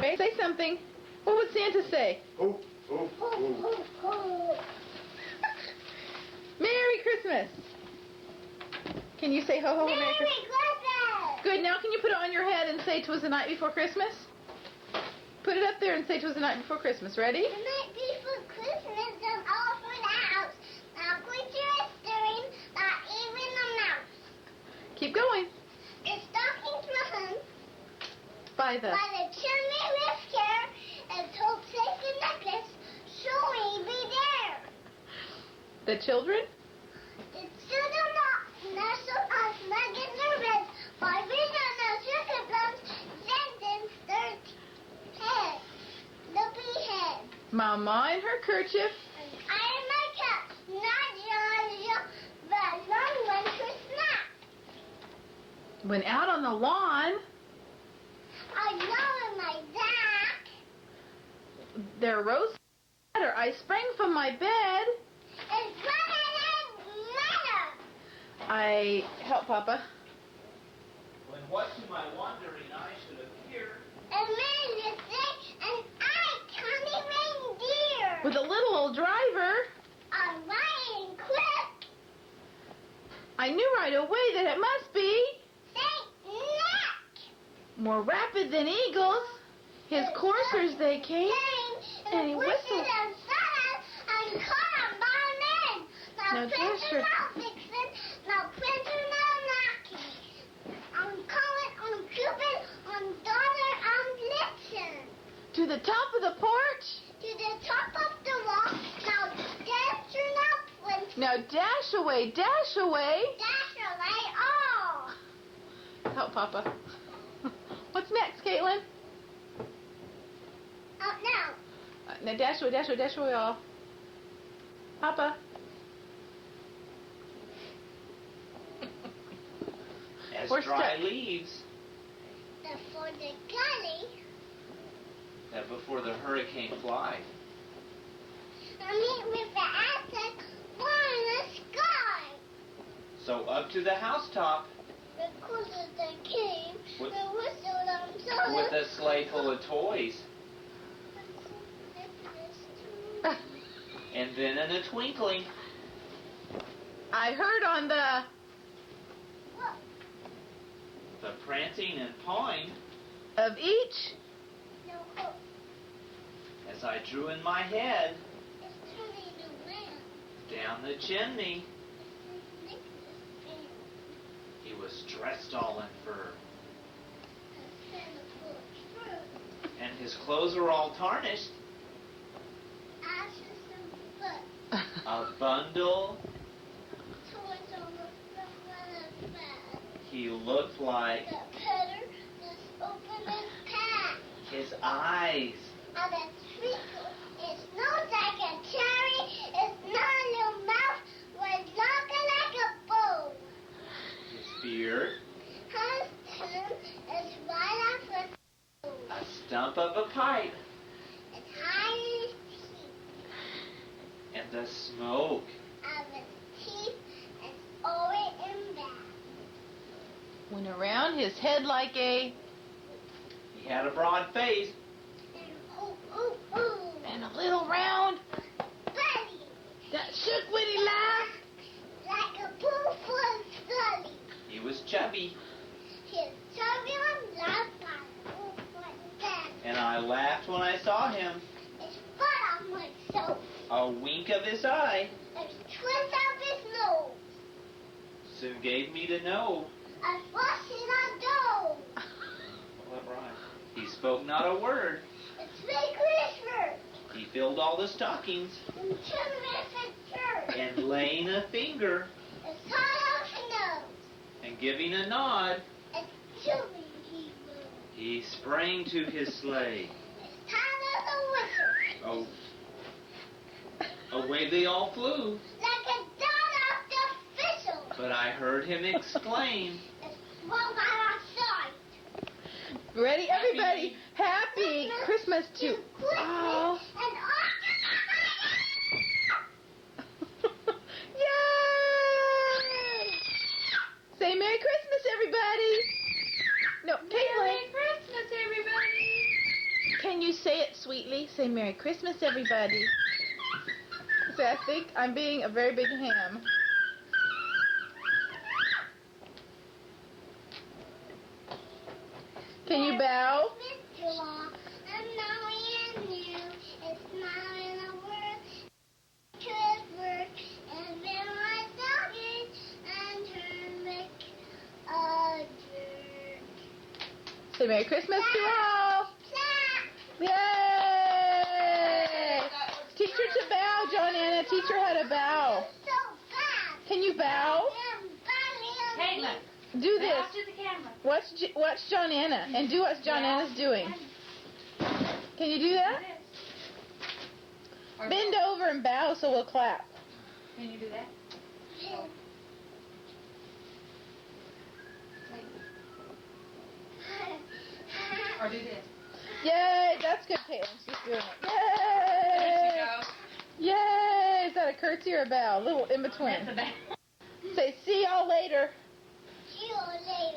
Wait, say something. What would Santa say? Oh, oh, oh. Merry Christmas. Can you say ho ho ho Merry Christmas? Christmas! Good. Now can you put it on your head and say 'twas the night before Christmas? Put it up there and say 'twas the night before Christmas. Ready? The night before Christmas is all for the house. Not creature is stirring, not even a mouse. Keep going. The stockings were hung By the by the chimney with care, and told sacred necklace, so we be there. the children. The children nestled on snug in their beds, by vision of sugar plums, sentence their head, the behead. Mama in her kerchief. I am my cat, not John, but long winter snack. Went out on the lawn. I know in my back. There rose ladder. I sprang from my bed. It's running matter. I help Papa. When what to my wondering eye should appear, And man is sick, and I can't even dear. With a little old driver. I'm riding quick. I knew right away that it must be Saint Nick. more rapid than eagles. His coursers they came. And he he whistled. whistled and shouted and caught him by men. Now No printer, Dasher. now Vixen, now printer, now Naki. I'm calling on Cupid, on daughter, on Blitzen. To the top of the porch. To the top of the wall, now Dasher, now Flint. Now dash away, dash away. Dash away all. Help Papa. What's next, Caitlin? Up now. Now dash away, dash away, dash away all. Papa. as We're dry stuck. leaves, Before the gully, that before the hurricane fly. I meet with the Aztec far in the sky. So up to the housetop Because of the came, With- the whistled and shouted. with a sleigh full of toys. And then in a twinkling, I heard on the the prancing and pawing of each. No hope. as I drew in my head It's turning around. down the chimney. Nicholas and He was dressed all in fur, Santa Claus through. and his clothes were all tarnished. Ashes and foot. A bundle. Toys on the front of the bed. He looked like The cutter was open and packed. his eyes. And the treacle, its nose like a cherry, its non-little mouth was looking like a bow. His beard. His tune is right off the toe. A stump of a pipe. Its high as teeth, And the smoke. of its teeth is always in back. Went around his head like a He had a broad face. And ooh, ooh, ooh. and a little round Buddy, that shook when he laughed. like a pool full of study. He was chubby. His turbulent laugh by ooh, like that. And I laughed when I saw him. It's fun on myself. A wink of his eye It's twist out his nose. soon gave me to know. I flushed in a dough. What right? He spoke not a word. It's big Christmas. He filled all the stockings, And Christmas church. and laying a finger It's hot off the nose. and giving a nod, It's chilly he moves. he sprang to his sleigh. It's time of the whistle. Oh, away they all flew. Like a dot off the fizzle. But I heard him exclaim, It's swung out outside. Ready, everybody? Happy Christmas to Christmas all. and Yay! Say Merry Christmas, everybody. No, Caitlin. Merry Christmas, everybody. you say it sweetly? Say Merry Christmas, everybody. Say, I think I'm being a very big ham. Can you bow? Say Merry Christmas to all. Yay! Teach her to bow, John Anna. Teach her how to bow. Can you bow? Caitlin, Do bow this. to the camera. Watch John Anna and do what John Anna's doing. Can you do that? Or Bend over and bow so we'll clap. Can you do that? Or do this. Yay! That's good, Caitlin. She's doing it. There Yay! she goes. Yay! Is that a curtsy or a bow? A little in between. That's a bow. Say, see y'all later.